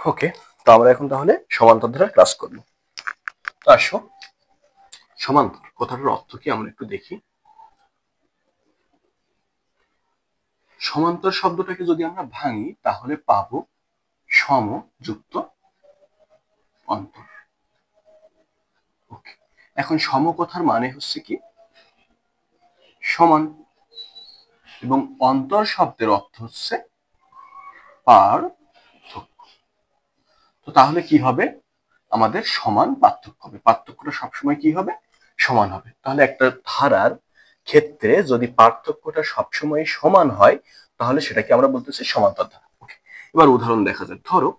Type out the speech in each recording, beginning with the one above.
ওকে, তো আমরা এখন তাহলে সমান্তর ধারার ক্লাস করব। তো আসো, সমান্তর কথাটার অর্থ কি আমরা একটু দেখি। সমান্তর শব্দটাকে যদি আমরা ভাঙি তাহলে পাবো সম যুক্ত অন্তর। ওকে, এখন সম কথার মানে হচ্ছে কি সমান, এবং অন্তর শব্দের অর্থ হচ্ছে পার্থক্য। তো তাহলে কি হবে, আমাদের সমান পার্থক্য হবে, পার্থক্যটা সবসময় কি হবে, সমান হবে। তাহলে একটা ধারার ক্ষেত্রে যদি পার্থক্যটা সবসময় সমান হয় তাহলে সেটাকে আমরা বলতেছি সমান্তর ধারা। ওকে, এবার উদাহরণ দেখা যাক। ধরো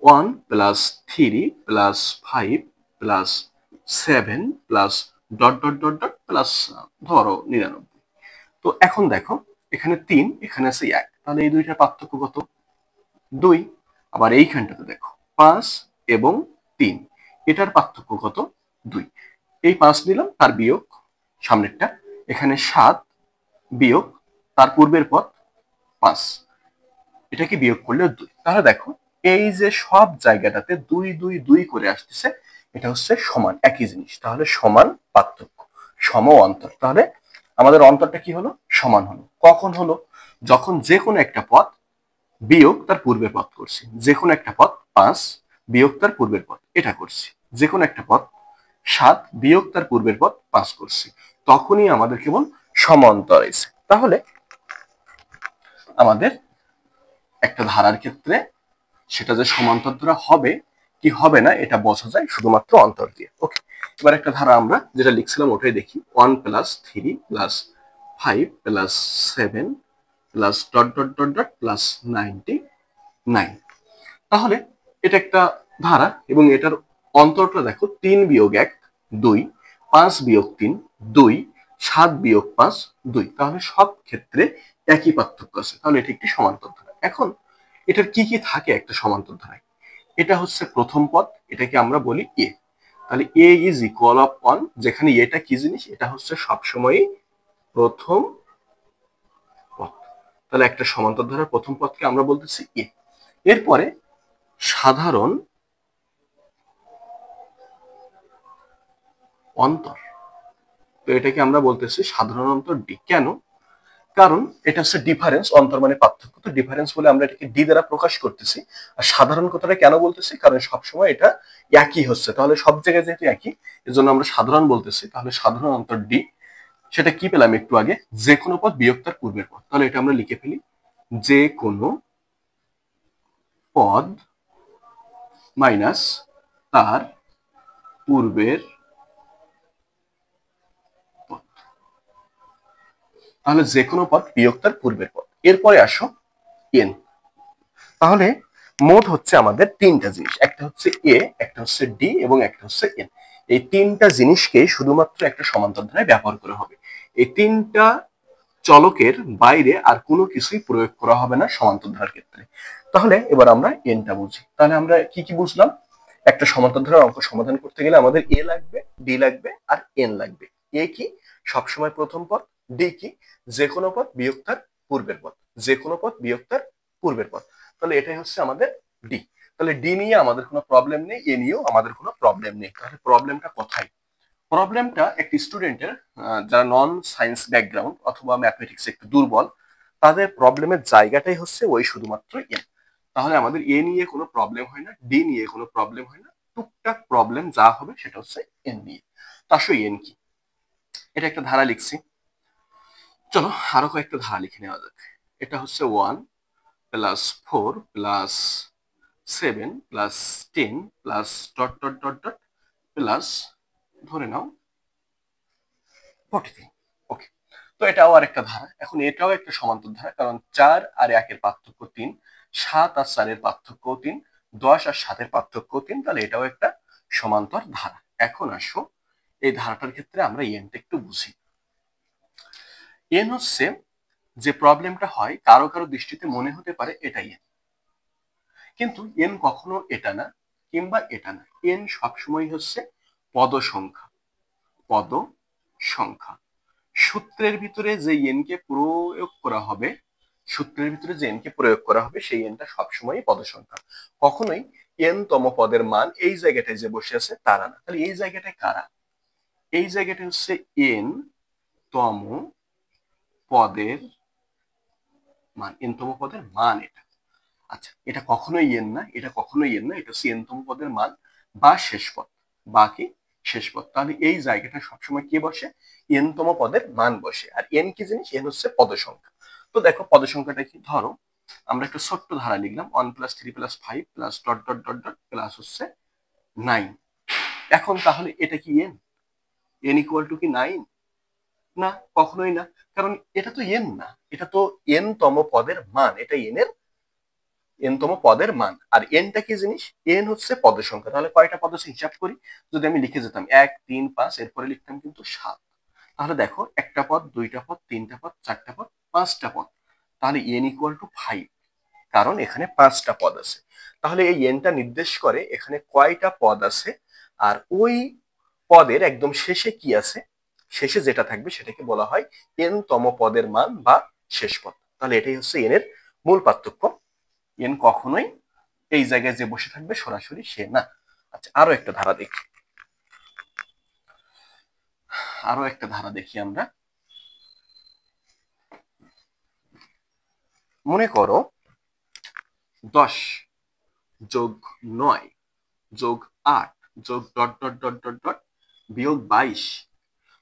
1+3+5+7+... ধরো 99। তো এখন দেখো, এখানে 3, এখানে আছে 1, তাহলে এই দুইটার পার্থক্য কত? 2। আবার এইখানটাতে দেখো 5 এবং 3, এটার পার্থক্য কত? 2। এই 5 দিলাম, তার বিয়োগ সামনেরটা, এখানে 7 বিয়োগ তার পূর্বের পদ 5, এটাকে বিয়োগ করলে 2। তাহলে দেখো এই যে সব জায়গাটাতে 2 2 2 করে আসতেছে, এটা হচ্ছে সমান, একই জিনিস। তাহলে সমান পার্থক্য, সম অন্তর। তাহলে আমাদের অন্তরটা কি হলো, সমান হলো। কখন হলো? যখন যে কোনো একটা পদ বিয়োগ তার পূর্বের পদ করছি। যে কোনো একটা পদ 5 বিয়োগ তার পূর্বের পদ, এটা করছি। যে কোনো একটা পদ 7 বিয়োগ তার পূর্বের পদ 5 করছি, তখনই আমাদের কেবল সমান্তর এসে। তাহলে আমাদের একটা ধারার ক্ষেত্রে সেটা যে সমান্তর ধারা হবে কি হবে না এটা বোঝা যায় শুধুমাত্র অন্তর দিয়ে। ওকে, এবার একটা ধারা আমরা যেটা লিখছিলাম ওটাই দেখি। 1+3+5+7+... তাহলে এটা একটা ধারা, এবং এটার অন্তরটা দেখো 3 বিয়োগ 1 2, 5 বিয়োগ 3 2, 7 বিয়োগ 5 2। তাহলে সব ক্ষেত্রে একই পার্থক্য আছে, তাহলে এটি একটি সমান্তর ধারা। এখন এটার কি কি থাকে একটা সমান্তর ধারায়? এটা হচ্ছে প্রথম পদ, এটাকে আমরা বলি এ। তাহলে এ ইজ ইকুয়াল অফ 1, যেখানে এটা কি জিনিস, এটা হচ্ছে সবসময় প্রথম পদ। তাহলে একটা সমান্তর ধারার প্রথম পদকে আমরা বলতেছি এ। এরপরে সাধারণ অন্তর, তো এটাকে আমরা বলতেছি সাধারণ অন্তর ডি। কেন? কারণ এটা হচ্ছে ডিফারেন্স, অন্তর মানে পার্থক্য, তো ডিফারেন্স বলে আমরা এটাকে ডি দ্বারা প্রকাশ করতেছি। আর সাধারণ কথাটা কেন বলতেছি, কারণ সবসময় এটা একই হচ্ছে, তাহলে সব জায়গায় যেহেতু একই, এজন্য আমরা সাধারণ বলতেছি। তাহলে সাধারণ অন্তর ডি, সেটা কি পেলাম একটু আগে, যে কোনো পদ বিয়োগ তার পূর্বের পদ। তাহলে এটা আমরা লিখে ফেলি, যে কোনো পদ মাইনাস তার পূর্বের পদ। তাহলে যে কোনো পদ বিয়োগ তার পূর্বের পদ। এরপরে আসো এন। তাহলে মোট হচ্ছে আমাদের তিনটা জিনিস, একটা হচ্ছে এ, একটা হচ্ছে ডি এবং একটা হচ্ছে এন। এই তিনটা জিনিসকে শুধুমাত্র একটা সমান্তর ধারায় ব্যবহার করা হবে। এই তিনটা চলকের বাইরে আর কোনো কিছুই প্রয়োগ করা হবে না সমান্তর ধারার ক্ষেত্রে। তাহলে এবার আমরা এনটা বুঝি। তাহলে আমরা কি কি বুঝলাম? একটা সমান্তর ধারার অঙ্ক সমাধান করতে গেলে আমাদের এ লাগবে, ডি লাগবে আর এন লাগবে। এ কি? সবসময় প্রথম পদ। ডি কি? যে কোনো পদ বিয়োগ তার পূর্বের পদ। যে কোনো পদ বিয়োগ তার পূর্বের পদ। তাহলে এটাই হচ্ছে আমাদের ডি। তাহলে ডি নিয়ে আমাদের কোনো প্রবলেম নেই, এ নিয়েও আমাদের কোনো প্রবলেম নেই। তাহলে প্রবলেমটা কোথায়? প্রবলেমটা একটি স্টুডেন্টের, যারা নন সায়েন্স ব্যাকগ্রাউন্ড অথবা ম্যাথমেটিক্স একটু দুর্বল, তাদের প্রবলেমের জায়গাটাই হচ্ছে ওই শুধুমাত্র এন। তাহলে আমাদের এ নিয়ে কোনো প্রবলেম হয় না, ডি নিয়ে কোনো প্রবলেম হয় না, টুকটাক প্রবলেম যা হবে সেটা হচ্ছে এন নিয়ে। তো আসলে এন কি? এটা একটা ধারা লিখছি, চলো আরো কয়েকটা ধারা লিখে নেওয়া যাক। এটা হচ্ছে 1+4+7+10+... প্লাস ধরে নাও 43। ওকে, তো এটাও আরেকটা ধারা। এখন এটাও একটা সমান্তর ধারা, কারণ 4 আর 1 এর পার্থক্য 3, 7 আর 4 এর পার্থক্য 3, 10 আর 7 এর পার্থক্য 3। তাহলে এটাও একটা সমান্তর ধারা। এখন আসো এই ধারাটার ক্ষেত্রে আমরা এনটা একটু বুঝি। এন হচ্ছে, যে প্রবলেমটা হয় কারো কারো দৃষ্টিতে মনে হতে পারে এটাই এন, কিন্তু এন কখনো এটা না কিংবা এটা না। এন সবসময় হচ্ছে পদ সংখ্যা। পদ সংখ্যা সূত্রের ভিতরে যে এন কে প্রয়োগ করা হবে সূত্রের ভিতরে যে এন কে প্রয়োগ করা হবে সেই এনটা সবসময় পদ সংখ্যা, কখনোই এন তম পদের মান এই জায়গাটায় যে বসে আছে তারা না। তাহলে এই জায়গাটায় কারা? এই জায়গাটা হচ্ছে এন তম পদের মান, এন তম পদের মান এটা। আচ্ছা, এটা কখনোই এন না, এটা কখনোই এন না, এটা হচ্ছে এন তম পদের মান বা শেষ পদ, বা কি শেষ পদ। তাহলে এই জায়গাটা সবসময় কি বসে? এন তম পদের মান বসে। আর এন কি জিনিস? এন হচ্ছে পদ সংখ্যা। তো দেখো পদ সংখ্যাটা কি, ধরো আমরা একটা ছোট্ট ধারা লিখলাম 1+3+5+... প্লাস হচ্ছে 9। এখন তাহলে এটা কি এন? এন ইকুয়াল টু কি 9? না, কখনোই না, কারণ এটা তো এন না, এটা তো এন তম পদের মান, এটা এন তম পদের মান। আর এনটা কি জিনিস? এন হচ্ছে পদের সংখ্যা। তাহলে কয়টা পদ আছে হিসাব করি, যদি আমি লিখে যেতাম 1 3 5, এরপরে লিখতাম কিন্তু 7। তাহলে দেখো একটা পদ, দুইটা পদ, তিনটা পদ, চারটা পদ, পাঁচটা পদ। তাহলে এন ইকুয়াল টু 5, কারণ এখানে পাঁচটা পদ আছে। তাহলে এই এনটা নির্দেশ করে এখানে কয়টা পদ আছে, আর ওই পদের একদম শেষে কি আছে, শেষে যেটা থাকবে সেটাকে বলা হয় এন তম পদের মান বা শেষ পদ। তাহলে এটাই হচ্ছে এন এর মূল পার্থক্য। এন কখনোই এই জায়গায় যে বসে থাকবে সরাসরি সে না। আচ্ছা, আরো একটা ধারা দেখি, আমরা মনে করো 10 যোগ 9 যোগ 8 যোগ ... বিয়োগ 22।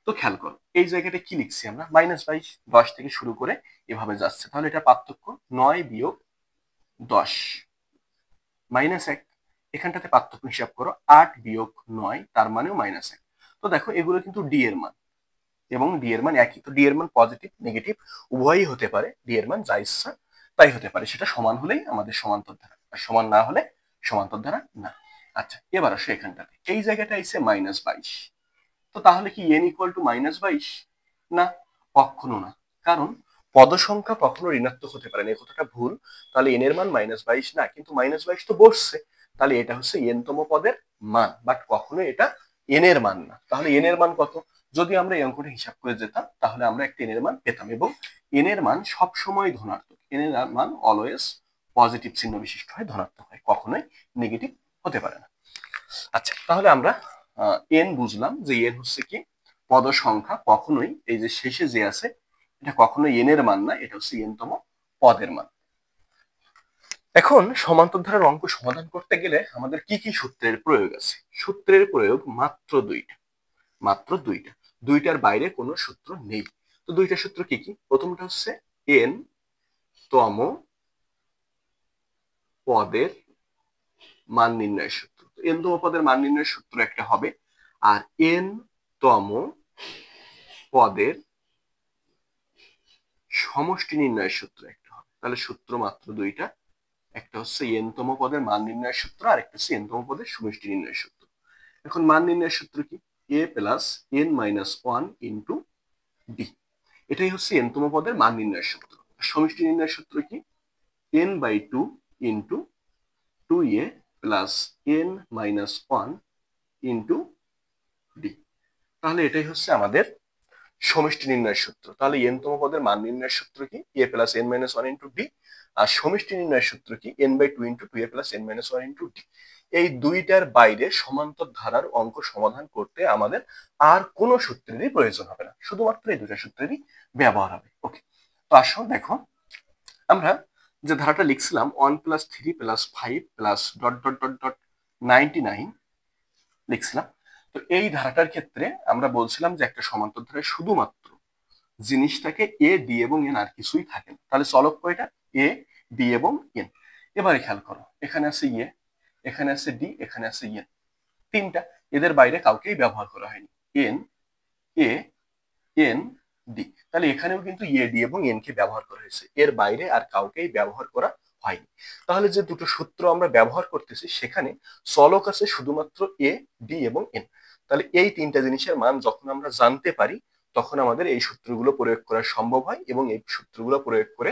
তো খেয়াল করো এই জায়গাটা কি লিখছি আমরা? -22। 10 থেকে শুরু করে এভাবে যাচ্ছে, তাহলে এটা পার্থক্য 9 বিয়োগ 10 -1। এখানটাতে পার্থক্য হিসাব করো 8 বিয়োগ 9, তার মানেও -1। তো দেখো এগুলো কিন্তু ডি এর মান, এবং ডি এর মান একই। তো ডি এর মান পজিটিভ নেগেটিভ উভয়ই হতে পারে, ডি এর মান যা ইচ্ছা তাই হতে পারে, সেটা সমান হলেই আমাদের সমান্তর ধারা, আর সমান না হলে সমান্তর ধারা না। আচ্ছা, এবার আসো এখানটাতে, এই জায়গাটা এসে -22। তো তাহলে কি এন ইকুয়াল টু -22? না, কখনো না, কারণ পদ সংখ্যা কখনো ঋণাত্মক হতে পারে না, এই কথাটা ভুল। তাহলে এন এর মান -22 না, কিন্তু -22 তো বসছে, তাহলে এটা হচ্ছে এন তম পদের মান, বাট কখনো এটা এন এর মান না। তাহলে এন এর মান কত? যদি আমরা এই অঙ্কটা হিসাব করে যেতাম তাহলে আমরা একটা এন এর মান পেতাম, এবং এন এর মান সবসময় ধনাত্মক। এন এর মান অলওয়েজ পজিটিভ চিহ্ন বিশিষ্ট হয়, ধনাত্মক হয়, কখনোই নেগেটিভ হতে পারে না। আচ্ছা, তাহলে আমরা এন বুঝলাম যে এন হচ্ছে কি পদ সংখ্যা, কখনোই এই যে শেষে যে আছে এটা কখনোই এন এর মান না, এটা হচ্ছে এন তম পদের মান। এখন সমান্তর ধারার অঙ্ক সমাধান করতে গেলে আমাদের কি কি সূত্রের প্রয়োগ আছে? সূত্রের প্রয়োগ মাত্র দুইটা, মাত্র দুইটা, দুইটার বাইরে কোনো সূত্র নেই। তো দুইটা সূত্র কি কি? প্রথমটা হচ্ছে এন তম পদের মান নির্ণয়ের সূত্র। এন তম পদের মান নির্ণয়ের সূত্র একটা হবে, আর এন তম পদের সমষ্টি নির্ণয়ের সূত্র একটা হবে। তাহলে সূত্র মাত্র দুইটা, একটা হচ্ছে এন তম পদের মান নির্ণয়ের সূত্র, আর একটা হচ্ছে এন তম পদের সমষ্টি নির্ণয়ের সূত্র। এখন মান নির্ণয়ের সূত্র কি? A plus N minus one into D, এটাই হচ্ছে এন তম পদের মান নির্ণয়ের সূত্র। সমষ্টি নির্ণয়ের সূত্র কি? N by two into 2a plus N minus one into d. তাহলে এটাই হচ্ছে আমাদের সমষ্টি নির্ণয়ের সূত্র। তাহলে এন তম পদের মান নির্ণয়ের সূত্র কি? A plus N minus one into D. আর সমষ্টি নির্ণয়ের সূত্র কি? N by two into 2a plus N minus one into D. এই দুইটার বাইরে সমান্তর ধারার অঙ্ক সমাধান করতে আমাদের আর কোনো সূত্রেরই প্রয়োজন হবে না, শুধুমাত্র এই দুটা সূত্রেরই ব্যবহার হবে। ওকে, তো আসো দেখো আমরা যে ধারাটা লিখছিলাম 1+3+5+... 99 লিখছিলাম। তো এই ধারাটার ক্ষেত্রে আমরা বলছিলাম যে একটা সমান্তর ধারায় শুধুমাত্র জিনিসটাকে এ ডি এবং এন, আর কিছুই থাকে না। তাহলে চলক কয়টা? এ ডি এবং এন। এবারে খেয়াল করো, এখানে আছে ইয়ে, এখানে আছে ডি, এখানে আছে এন, তিনটা। এদের বাইরে কাউকেই ব্যবহার করা হয়নি, এন, এ, এন, ডি। তাহলে এখানেও কিন্তু এ ডি এবং এন কে ব্যবহার করা হয়েছে, এর বাইরে আর কাউকেই ব্যবহার করা হয়নি। তাহলে যে দুটো সূত্র আমরা ব্যবহার করতেছি সেখানে চলক আছে শুধুমাত্র এ ডি এবং এন। তাহলে এই তিনটা জিনিসের মান যখন আমরা জানতে পারি তখন আমাদের এই সূত্রগুলো প্রয়োগ করা সম্ভব হয়, এবং এই সূত্রগুলো প্রয়োগ করে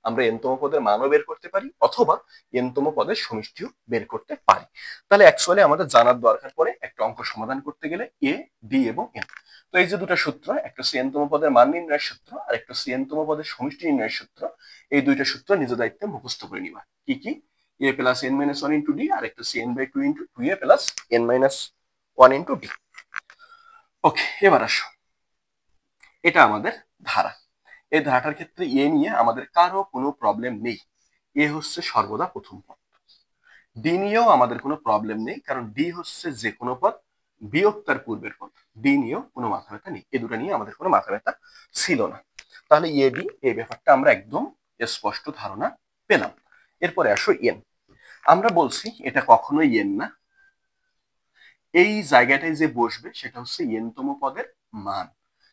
আমরা এনতম পদের মানও বের করতে পারি, অথবা এনতম পদের সমষ্টিও বের করতে পারি। তাহলে অ্যাকচুয়ালি আমাদের জানার দরকার পড়ে একটা অঙ্ক সমাধান করতে গেলে এ ডি এবং এন। তো এই যে দুটো সূত্র, একটা হচ্ছে n তম পদের মান নির্ণয়ের সূত্র আর একটা হচ্ছে n তম পদের সমষ্টি নির্ণয়ের সূত্র, এই দুইটা সূত্র নিজ দায়িত্বে মুখস্থ করে নিবা। কি কি? a plus n minus one into D আর একটা হচ্ছে n by two into two A plus n minus one into D. Okay, এবার আসো, এটা আমাদের ধারা। এই ধারাটার ক্ষেত্রে এ নিয়ে আমাদের কারো কোনো প্রবলেম নেই, এ হচ্ছে সর্বদা প্রথম পদ। ডি নিয়েও আমাদের কোনো প্রবলেম নেই, কারণ ডি হচ্ছে যে কোনো পদ বিয়োগ তার পূর্বের পদ। ডি নিয়েও কোনো মাথা ব্যথা নেই, এ দুটো নিয়ে আমাদের কোনো মাথা ব্যথা ছিল না। তাহলে এ ডি এই ব্যাপারটা আমরা একদম স্পষ্ট ধারণা পেলাম। এরপরে আসো এন। আমরা বলছি এটা কখনোই এন না, এই জায়গাটায় যে বসবে সেটা হচ্ছে এন তম পদের মান।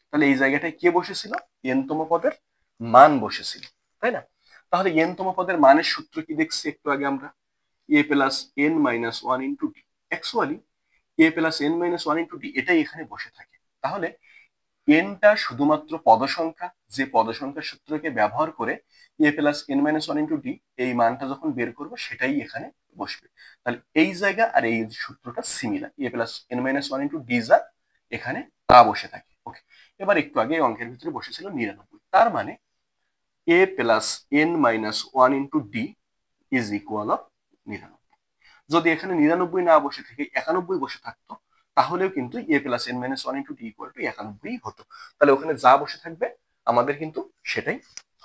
তাহলে এই জায়গাটায় কে বসেছিল? এন তম পদের মান বসেছিল, তাই না? তাহলে এন তম পদের মানের সূত্র কি দেখছি একটু আগে আমরা? A plus N minus one into D. Actually A plus N minus one into D এটাই এখানে বসে থাকে। তাহলে এনটা শুধুমাত্র পদসংখ্যা, যে পদসংখ্যার সূত্রকে ব্যবহার করে A plus N minus one into D এই মানটা যখন বের করবো সেটাই এখানে বসবে। তাহলে এই জায়গা আর এই সূত্রটা similar, A plus N minus one into D যা এখানে তা বসে থাকে। ওকে, এবার একটু আগে অঙ্কের ভিতরে বসেছিল 99, তার মানে A plus N minus one into D is equal of 99। যদি এখানে 99 না বসে থেকে 91 বসে থাকতো তাহলেও কিন্তু A plus N minus one into D equal to 91 হতো। তাহলে ওখানে যা বসে থাকবে আমাদের কিন্তু সেটাই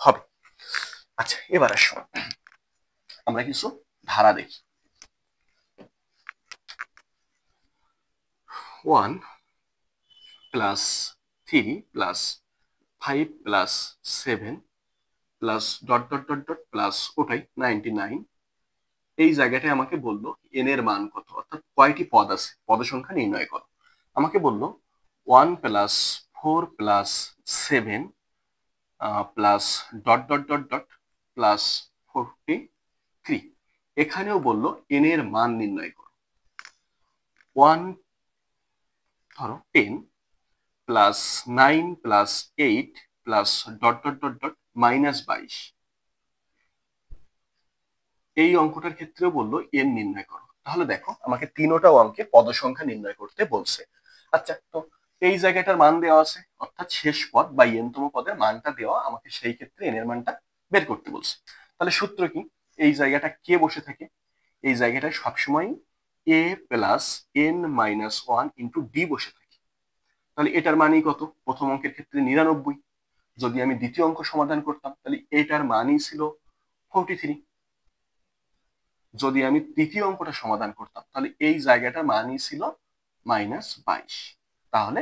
হবে। আচ্ছা, এবার আসো আমরা কিছু ধারা দেখি। 1 plus 3 plus 5 plus 7 plus dot dot dot dot plus ওটাই 99। এই জায়গাটায় আমাকে বললো এন এর মান কত, অর্থাৎ কয়টি পদ আছে, পদ সংখ্যা নির্ণয় করো। আমাকে বললো 1 plus 4 plus 7 plus dot dot dot dot plus 43। এখানেও বললো এন এর মান নির্ণয় করো। 1 ধরো 10 plus 9 plus 8 plus dot dot dot dot minus 22। এই অঙ্কটার ক্ষেত্রেও বললো এন নির্ণয় করো। তাহলে দেখো আমাকে তিনোটা অঙ্কে পদ সংখ্যা নির্ণয় করতে বলছে। আচ্ছা, তো এই জায়গাটার মান দেওয়া আছে, অর্থাৎ শেষ পদ বা এন তম পদের মানটা দেওয়া, আমাকে সেই ক্ষেত্রে এন এর মানটা বের করতে বলছে। তাহলে সূত্র কি? এই জায়গাটা কে বসে থাকে? এই জায়গাটায় সবসময় A plus N minus one into D বসে থাকে। তাহলে এটার মানই কত? প্রথম অঙ্কের ক্ষেত্রে 99। যদি আমি দ্বিতীয় অঙ্ক সমাধান করতাম তাহলে এটার মানই ছিল 43। যদি আমি তৃতীয় অঙ্কটা সমাধান করতাম তাহলে এই জায়গাটার মানই ছিল -22। তাহলে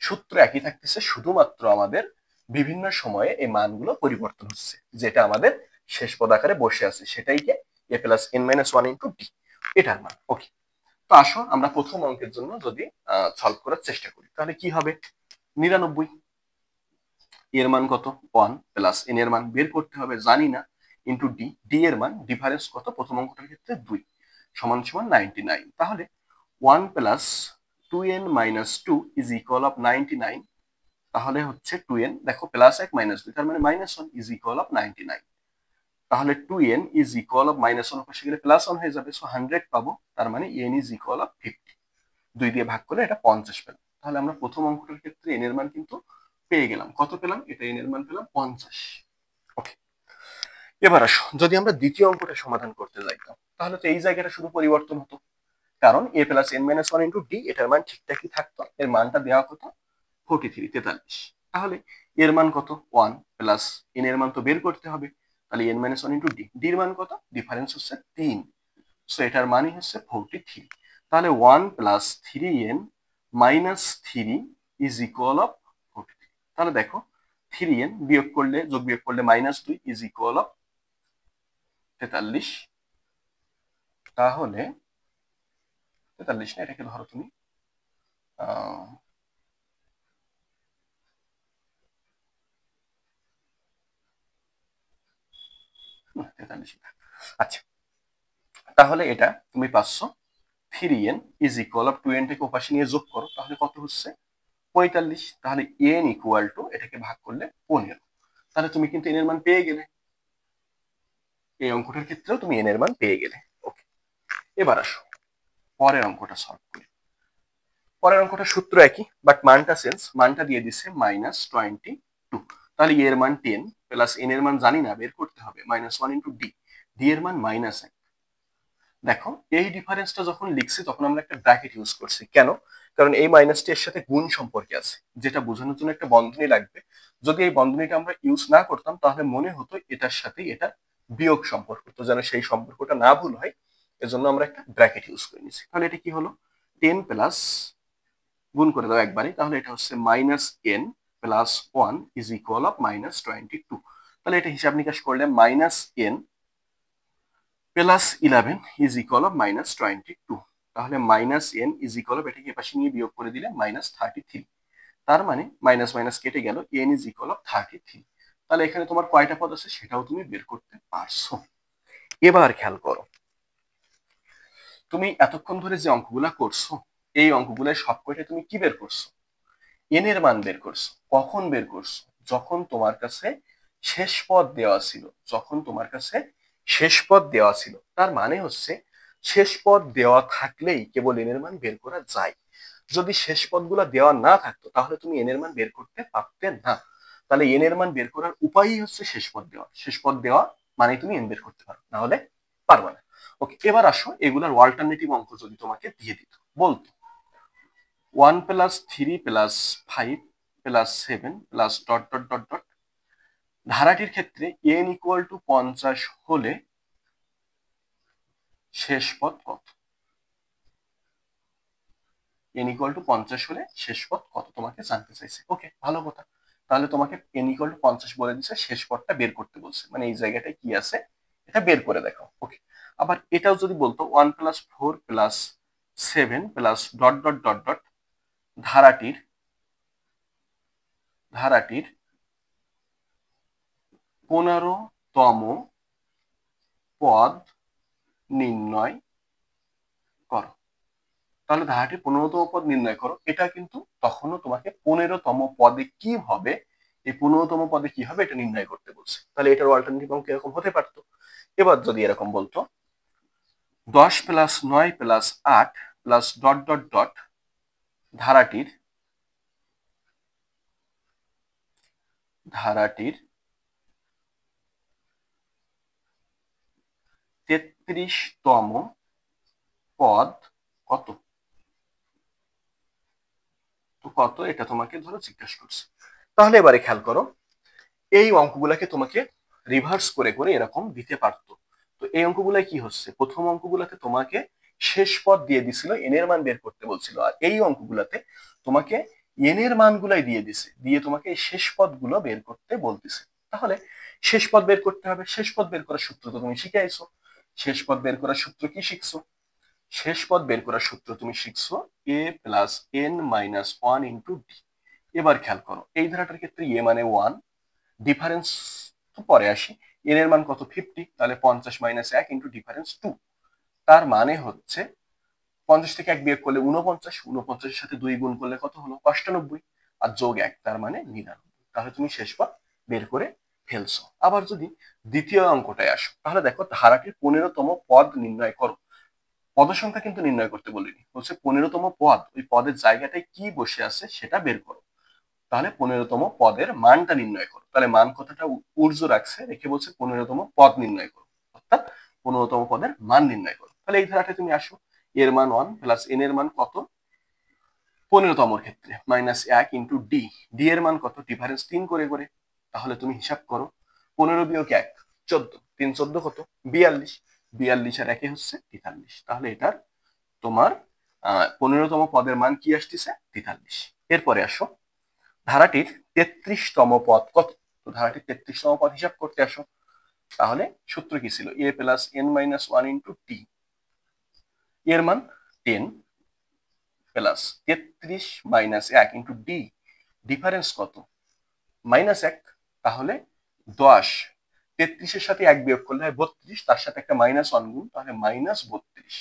সূত্র একই থাকতেছে, শুধুমাত্র আমাদের বিভিন্ন সময়ে এই মানগুলো পরিবর্তন হচ্ছে। যেটা আমাদের শেষ পদ আকারে বসে আছে সেটাই কে? A plus N minus one into D, এটার মান। ওকে, তো আসো আমরা প্রথম অঙ্কের জন্য যদি সলভ করার চেষ্টা করি তাহলে কি হবে? 99 এর মান কত? 1 প্লাস এন এর মান বের করতে হবে, জানি না, ইন্টু ডি, ডি এর মান ডিফারেন্স কত প্রথম অঙ্কটার ক্ষেত্রে 2 সমান সমান 99। তাহলে 1 plus 2n minus 2 is equal of 99। তাহলে হচ্ছে 2n, দেখো প্লাস 1 মাইনাস 2 তার মানে -1 ইজ ইকুয়াল অফ 99। তাহলে 2n ইজ ইকুয়াল অফ -1 পাশে গেলে +1 হয়ে যাবে, সো 100 পাবো, তার মানে n ইজ ইকুয়াল অফ 50। 2 দিয়ে ভাগ করলে এটা 50 পেলাম। তাহলে আমরা প্রথম অঙ্কটার ক্ষেত্রে n এর মান কিন্তু পেয়ে গেলাম। কত পেলাম? এটা n এর মান পেলাম 50। ওকে, এবার আসো যদি আমরা দ্বিতীয় অঙ্কটা সমাধান করতে যাইতাম তাহলে তো এই জায়গাটা শুধু পরিবর্তন হতো, কারণ a plus N minus one into D এটার মান ঠিকঠাকই থাকতো। এর মানটা দেওয়া কত? 43। তাহলে এর মান কত? 1 প্লাস এন এর মান তো বের করতে হবে, তাহলে N minus one into D, ডির মান কত? ডিফারেন্স হচ্ছে 3, সো এটার মানই হচ্ছে 43। তাহলে 1 plus 3n minus 3 is equal of 43। তাহলে দেখো 3n বিয়োগ করলে, যোগ বিয়োগ করলে -2 ইজ ইকুয়াল অফ 43। তাহলে 43 না, এটাকে ধরো তুমি 43। আচ্ছা, তাহলে এটা তুমি পাচ্ছ 3n is equal of 2n টাকে ওপাশে নিয়ে যোগ করো, তাহলে কত হচ্ছে? 45। তাহলে n ইকুয়াল টু এটাকে ভাগ করলে 15। তাহলে তুমি কিন্তু n এর মান পেয়ে গেলে, এই অঙ্কটার ক্ষেত্রেও তুমি n এর মান পেয়ে গেলে। ওকে, এবার আসো পরের অঙ্কটা সলভ করি। পরের অঙ্কটা সূত্র একই, বাট মানটা চেঞ্জ, মানটা দিয়ে দিচ্ছে -22। তাহলে এর মান 10 প্লাস এন এর মান জানি না, বের করতে হবে, -1 ইন্টু ডি, ডি এর মান -1। দেখো এই ডিফারেন্সটা যখন লিখছি তখন আমরা একটা ব্র্যাকেট ইউজ করছি, কেন? কারণ এই মাইনাসটি এর সাথে গুণ সম্পর্কে আছে, যেটা বোঝানোর জন্য একটা বন্ধনী লাগবে। যদি এই বন্ধনীটা আমরা ইউজ না করতাম তাহলে মনে হতো এটার সাথে এটা বিয়োগ সম্পর্ক, তো যেন সেই সম্পর্কটা না ভুল হয় এজন্য আমরা একটা ব্র্যাকেট ইউজ করে নিয়েছি। তাহলে এটা কি হলো, 10 প্লাস, গুণ করে দাও একবারে, তাহলে এটা হচ্ছে -n plus 1 is equal of -22। তাহলে এটা হিসাব নিকাশ করলে -n plus 11 is equal of -22। তাহলে -n ইজ ইকুয়াল অফ, এটাকে এপাশে নিয়ে বিয়োগ করে দিলে -33। তার মানে মাইনাস মাইনাস কেটে গেল, n ইজ ইকুয়াল অফ 33। তাহলে এখানে তোমার কয়টা পদ আছে সেটাও তুমি বের করতে পারছো। এবার খেয়াল করো, তুমি এতক্ষণ ধরে যে অঙ্কগুলা করছো এই অঙ্কগুলোর সবকটা তুমি কি বের করছো, এন এর মান বের করছো। কখন বের করছো? যখন তোমার কাছে শেষ পদ দেওয়া ছিল, যখন তোমার কাছে শেষ পদ দেওয়া ছিল। তার মানে হচ্ছে শেষ পদ দেওয়া থাকলেই কেবল এন এর মান বের করা যায়। যদি শেষ পদগুলো দেওয়া না থাকতো তাহলে তুমি এন এর মান বের করতে পারতে না। তাহলে এন এর মান বের করার উপায়ই হচ্ছে শেষ পদ দেওয়া। শেষ পদ দেওয়া মানে তুমি এন বের করতে পারো, না হলে পারবে না। ওকে, এবার আসো এগুলার অল্টারনেটিভ অঙ্ক যদি তোমাকে দিয়ে দিত, বলতো 1 plus 3 plus 5 plus 7 plus dot dot dot dot, ধারাটির ক্ষেত্রে n ইকুয়াল টু 50 হলে শেষ পদ কত? n ইকুয়াল টু 50 হলে শেষ পদ কত তোমাকে জানতে চাইছে। ওকে, ভালো কথা। তাহলে তোমাকে n ইকুয়াল টু 50 বলে দিচ্ছে, শেষ পদটা বের করতে বলছে, মানে এই জায়গাটায় কি আছে এটা বের করে দেখো। ওকে, আবার এটাও যদি বলতো 1 plus 4 plus 7 plus dot dot dot dot, ধারাটির 15তম পদ নির্ণয় করো। তাহলে ধারাটির 15তম পদ নির্ণয় করো, এটা কিন্তু তখনও তোমাকে 15তম পদে কি হবে, এই 15তম পদে কি হবে এটা নির্ণয় করতে বলছে। তাহলে এটার অল্টারনেটিভ অঙ্ক এরকম হতে পারতো। এবার যদি এরকম বলতো 10 plus 9 plus 8 plus dot dot dot, ধারাটির 33তম পদ কত? তো কত এটা তোমাকে ধরো জিজ্ঞাসা করছে। তাহলে এবারে খেয়াল করো, এই অঙ্কগুলাকে তোমাকে রিভার্স করে করে এরকম দিতে পারতো। তো এই অঙ্কগুলাই কি হচ্ছে, প্রথম অঙ্কগুলাতে তোমাকে শেষ পদ দিয়ে দিছিল, এন এর মান বের করতে বলছিল, আর এই অঙ্কগুলাতে তোমাকে এন এর মানগুলাই দিয়ে দিছে, দিয়ে তোমাকে এই শেষ পদগুলো বের করতে বলতেছে। তাহলে শেষ পদ বের করতে হবে, শেষ পদ বের করার সূত্র তো তুমি শিখে আইছো। শেষ পদ বের করার সূত্র কি শিখছো? শেষ পদ বের করার সূত্র তুমি শিখছো A plus N minus 1 into D. এবার খেয়াল করো, এই ধারাটার ক্ষেত্রে এ মানে 1, ডিফারেন্স তো পরে আসি, এন এর মান কত 50, তাহলে 50 মাইনাস 1 ইন্টু ডিফারেন্স 2। তার মানে হচ্ছে 50 থেকে 1 বিয়োগ করলে 49, 49 এর সাথে 2 গুণ করলে কত হলো 98, আর যোগ 1 তার মানে 99। তাহলে তুমি শেষ পদ বের করে ফেলছো। আবার যদি দ্বিতীয় অঙ্কটায় আসো, তাহলে দেখো ধারাটির 15তম পদ নির্ণয় করো। পদ সংখ্যা কিন্তু নির্ণয় করতে বলিনি, বলছে 15তম পদ, ওই পদের জায়গাটায় কি বসে আছে সেটা বের করো। তাহলে 15তম পদের মানটা নির্ণয় করো। তাহলে মান কথাটা ঊর্ধ্ব রাখছে, রেখে বলছে 15তম পদ নির্ণয় করো, অর্থাৎ 15তম পদের মান নির্ণয় করো। তাহলে এই ধারাটা তুমি আসো, এর মান 1 প্লাস এন এর মান কত 15তম ক্ষেত্রে -1 ইন্টু ডি, ডি এর মান কত ডিফারেন্স 3 করে করে। তাহলে তুমি হিসাব করো, 15 বিয়োগ 1 14, 3 14 কত 42, 42 আর 1 হচ্ছে 43। তাহলে এটার তোমার 15তম পদের মান কি আসতেছে 43। এরপরে আসো ধারাটির 33তম পদ কত? তো ধারাটির 33তম পদ হিসাব করতে আসো। তাহলে সূত্র কি ছিল, এ plus N minus 1 into T, এর মান 10 plus 33 minus 1 into D, difference কত -1, তাহলে 10, 33 এর সাথে 1 বিয়োগ করলে হয় 32, তার সাথে একটা -1 গুণ, তাহলে -32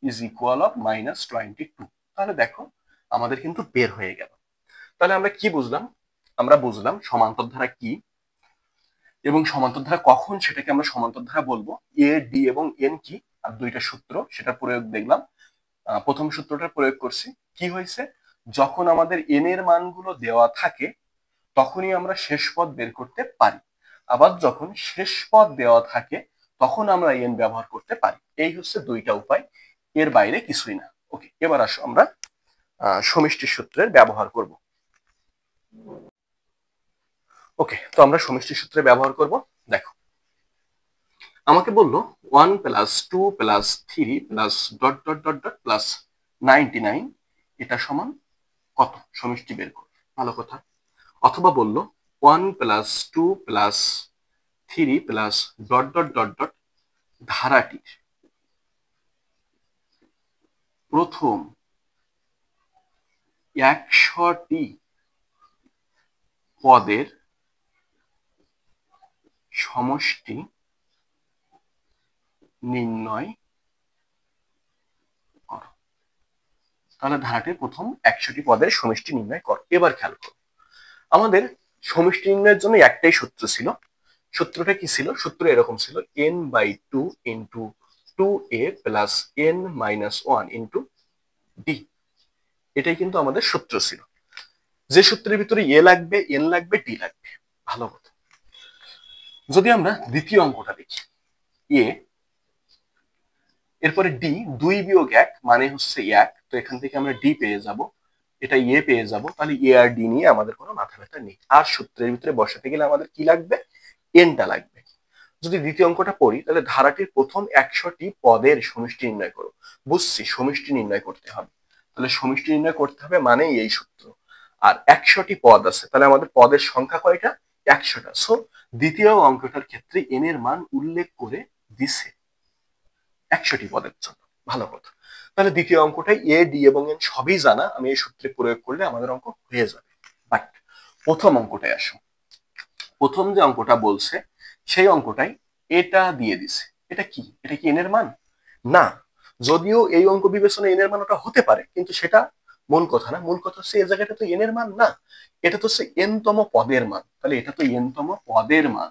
ইজ ইকুয়াল অফ -22। তাহলে দেখো আমাদের কিন্তু বের হয়ে গেল। তাহলে আমরা কি বুঝলাম? আমরা বুঝলাম সমান্তর ধারা কি এবং সমান্তর ধারা কখন সেটাকে আমরা সমান্তর ধারা বলবো, এ ডি এবং এন কি, আর দুইটা সূত্র সেটা প্রয়োগ দেখলাম। প্রথম সূত্রটা প্রয়োগ করছি, কি হয়েছে, যখন আমাদের এন এর মানগুলো দেওয়া থাকে তখনই আমরা শেষ পদ বের করতে পারি, আবার যখন শেষ পদ দেওয়া থাকে তখন আমরা এন ব্যবহার করতে পারি। এই হচ্ছে দুইটা উপায়, এর বাইরে কিছুই না। ওকে, এবার আসো আমরা সমষ্টি সূত্রের ব্যবহার করব। ওকে, তো আমরা সমষ্টি সূত্রে ব্যবহার করব। দেখো, আমাকে বললো 1 plus 2 plus 3 plus dot dot dot dot plus 99 এটা সমান কত, সমষ্টি বের করো। ভালো কথা। অথবা বললো 1 plus 2 plus 3 plus dot dot dot dot ধারাটির প্রথম 100টি পদের সমষ্টি নির্ণয় করো। তাহলে ধারাটির প্রথম 100টি পদের সমষ্টি নির্ণয় করো। এবার খেয়াল করো, আমাদের সমষ্টি নির্ণয়ের জন্য একটাই সূত্র ছিল। সূত্রটা কি ছিল? সূত্র এরকম ছিল, n/2 into 2a plus n-1 into d। এটাই কিন্তু আমাদের সূত্র ছিল, যে সূত্রের ভিতরে এ লাগবে, এন লাগবে, ডি লাগবে। ভালো কথা। যদি আমরা দ্বিতীয় অঙ্কটা দেখি, এ এরপরে ডি, 2 বিয়োগ 1 মানে হচ্ছে 1, তো এখান থেকে আমরা ডি পেয়ে যাব, এটা এ পেয়ে যাব। তাহলে এ আর ডি নিয়ে আমাদের কোনো মাথা ব্যথা নেই। আর সূত্রের ভিতরে বসাতে গেলে আমাদের কি লাগবে? এনটা লাগবে। যদি দ্বিতীয় অঙ্কটা পড়ি, তাহলে ধারাটির প্রথম 100টি পদের সমষ্টি নির্ণয় করো। বুঝছি, সমষ্টি নির্ণয় করতে হবে। তাহলে সমষ্টি নির্ণয় করতে হবে মানে এই সূত্র। আর 100টি পদ আছে, তাহলে আমাদের পদের সংখ্যা কয়টা? 100টা। সো দ্বিতীয় অঙ্কটার ক্ষেত্রে এন এর মান উল্লেখ করে দিছে 100টি পদের জন্য। ভালো কথা। তাহলে দ্বিতীয় অঙ্কটাই এ, ডি এবং এন সবই জানা, আমি এই সূত্রে প্রয়োগ করলে আমাদের অঙ্ক হয়ে যাবে। বাট প্রথম অঙ্কটায় আসো। প্রথম যে অঙ্কটা বলছে সেই অঙ্কটাই এটা দিয়ে দিছে। এটা কি? এটা কি এন এর মান? না। যদিও এই অঙ্ক বিবেচনা এন এর মান ওটা হতে পারে, কিন্তু সেটা মূল কথা না। মূল কথা হচ্ছে এই জায়গাটা তো এন এর মান না, এটা তো হচ্ছে এন তম পদের মান। তাহলে এটা তো এন তম পদের মান।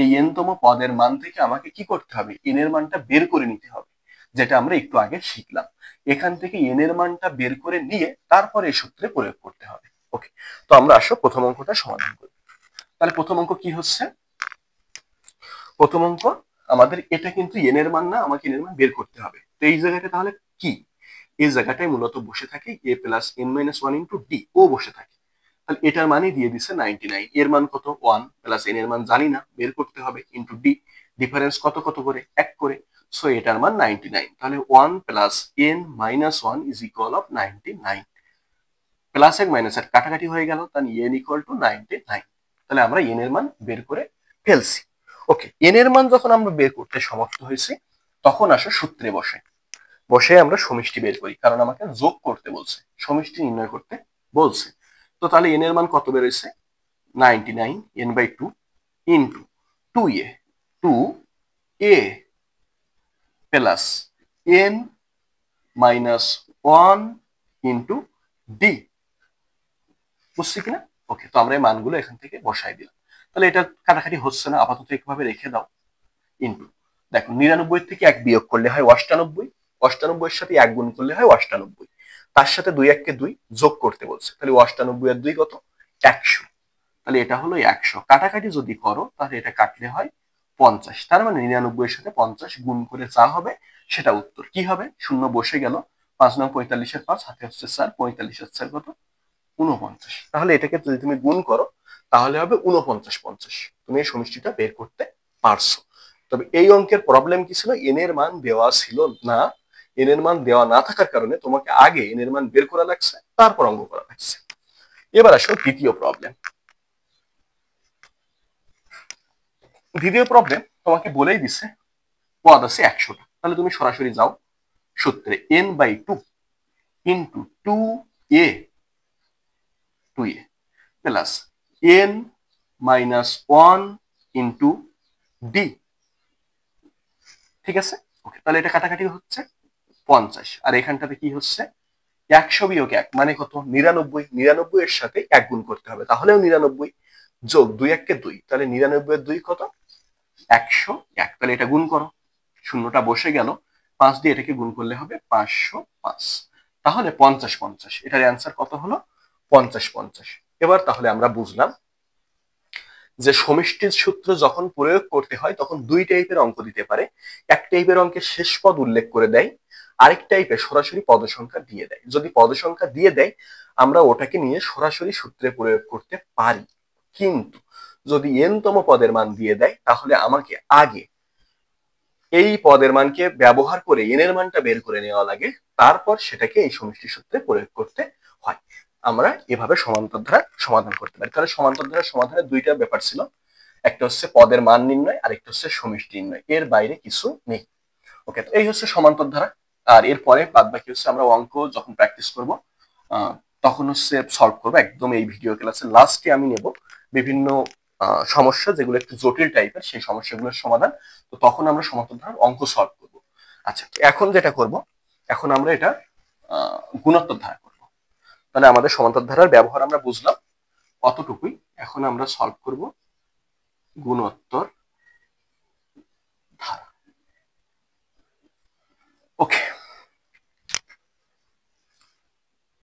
এই এন তম পদের মান থেকে আমাকে কি করতে হবে? এন এর মানটা বের করে নিতে হবে, যেটা আমরা একটু আগে শিখলাম। এখান থেকে এন এর মানটা বের করে নিয়ে তারপরে এই সূত্রে প্রয়োগ করতে হবে। ওকে, তো আমরা আসো প্রথম অঙ্কটা সমাধান করি। তাহলে প্রথম অঙ্ক কি হচ্ছে? প্রথম অঙ্ক আমাদের এটা কিন্তু এন এর মান না, আমাকে এন এর মান বের করতে হবে। তো এই জায়গাটা তাহলে কি? এই জায়গাটায় মূলত বসে থাকে এ প্লাস n-1 ইন্টু ডি, ও বসে থাকে। তাহলে এটার মানই দিয়ে দিছে 99। এর মান কত? 1 প্লাস এন এর মান জানি না, বের করতে হবে, ইন্টু ডি, ডিফারেন্স কত কত করে? 1 করে। সো এটার মান 99। তাহলে 1 plus n-1 is equal of 99। Plus এক মাইনাস এক কাটাকাটি হয়ে গেল, তাহলে n ইকুয়াল টু 99। তাহলে আমরা n এর মান বের করে ফেলছি। ওকে, n এর মান যখন আমরা বের করতে সমর্থ হয়েছি, তখন আসো সূত্রে বসে আমরা সমষ্টি বের করি, কারণ আমাকে যোগ করতে বলছে, সমষ্টি নির্ণয় করতে বলছে। তো তাহলে n এর মান কত বের হয়েছে? 99 n/2 into 2a, 2a plus n-1 into d। বুঝছি কিনা? ওকে, তো আমরা এই মানগুলো এখান থেকে বসাই দিলাম। তাহলে এটা কাটাকাটি হচ্ছে না, আপাতত একভাবে রেখে দাও। ইন্টু, দেখো 99 থেকে 1 বিয়োগ করলে হয় 98, 98 এর সাথে 1 গুণ করলে হয় 98, তার সাথে 2 1 কে 2 যোগ করতে বলছে। তাহলে 98 আর 2 কত? 100। তাহলে এটা হলো 100। কাটাকাটি যদি করো তাহলে এটা কাটলে হয় 50। তার মানে 99 এর সাথে 50 গুণ করে যা হবে সেটা উত্তর। কি হবে? শূন্য বসে গেল, 5 9 45 এর 5 হাতে হচ্ছে 4, 45 আর 4 কত? 49। তাহলে এটাকে যদি তুমি গুণ করো তাহলে হবে 49 50। তুমি এই সমষ্টিটা বের করতে পারছো। তবে এই অঙ্কের প্রবলেম কি ছিল? এন এর মান দেওয়া ছিল না। এন এর মান দেওয়া না থাকার কারণে তোমাকে আগে এন এর মান বের করা লাগছে, তারপর অঙ্ক করা লাগছে। এবার আসো দ্বিতীয় প্রবলেম। দ্বিতীয় প্রবলেম তোমাকে বলেই দিছে পদ আছে 100টা। তাহলে তুমি সরাসরি যাও সূত্রে, n/2 into 2a plus n-1 into D. ঠিক আছে? ওকে, তাহলে এটা কাটাকাটি হচ্ছে 50, আর এখানটাতে কি হচ্ছে? 100 বিয়োগ 1 মানে কত? 99। 99 এর সাথে 1 গুণ করতে হবে, তাহলেও 99, যোগ 2 1 কে 2, তাহলে 99 এর 2 কত? 101। তাহলে এটা গুণ করো, শূন্যটা বসে গেল, 5 দিয়ে এটাকে গুণ করলে হবে 505। তাহলে 50-50, এটার অ্যান্সার কত হলো? 50-50। এবার তাহলে আমরা বুঝলাম যে সমষ্টির সূত্র যখন প্রয়োগ করতে হয় তখন দুই টাইপের অঙ্ক দিতে পারে। এক টাইপের অঙ্কে শেষ পদ উল্লেখ করে দেয়, আরেক টাইপে সরাসরি পদ সংখ্যা দিয়ে দেয়। যদি পদ সংখ্যা দিয়ে দেয় আমরা ওটাকে নিয়ে সরাসরি সূত্রে প্রয়োগ করতে পারি, কিন্তু যদি n তম পদের মান দিয়ে দেয় তাহলে আমাকে আগে এই পদের মানকে ব্যবহার করে n এর মানটা বের করে নেওয়া লাগে, তারপর সেটাকে এই সমষ্টি সূত্রে প্রয়োগ করতে হয়। আমরা এভাবে সমান্তর ধারা সমাধান করতে পারি। তাহলে সমান্তর ধারা সমাধানের দুইটা ব্যাপার ছিল, একটা হচ্ছে পদের মান নির্ণয় আর একটা হচ্ছে সমষ্টি নির্ণয়, এর বাইরে কিছু নেই। ওকে, তো এই হচ্ছে সমান্তর ধারা। আর এরপরে বাদ বাকি হচ্ছে আমরা অঙ্ক যখন প্র্যাকটিস করব তখন হচ্ছে সলভ করবো। একদম এই ভিডিও ক্লাসের লাস্টে আমি নেব বিভিন্ন সমস্যা যেগুলো একটু জটিল টাইপের, সেই সমস্যাগুলোর সমাধান। তো তখন আমরা সমান্তর ধারার অঙ্ক সলভ করব। আচ্ছা, এখন যেটা করব, এখন আমরা এটা গুণোত্তর ধারা করব। তাহলে আমাদের সমান্তর ধারার ব্যবহার আমরা বুঝলাম অতটুকুই। এখন আমরা সলভ করব গুণোত্তর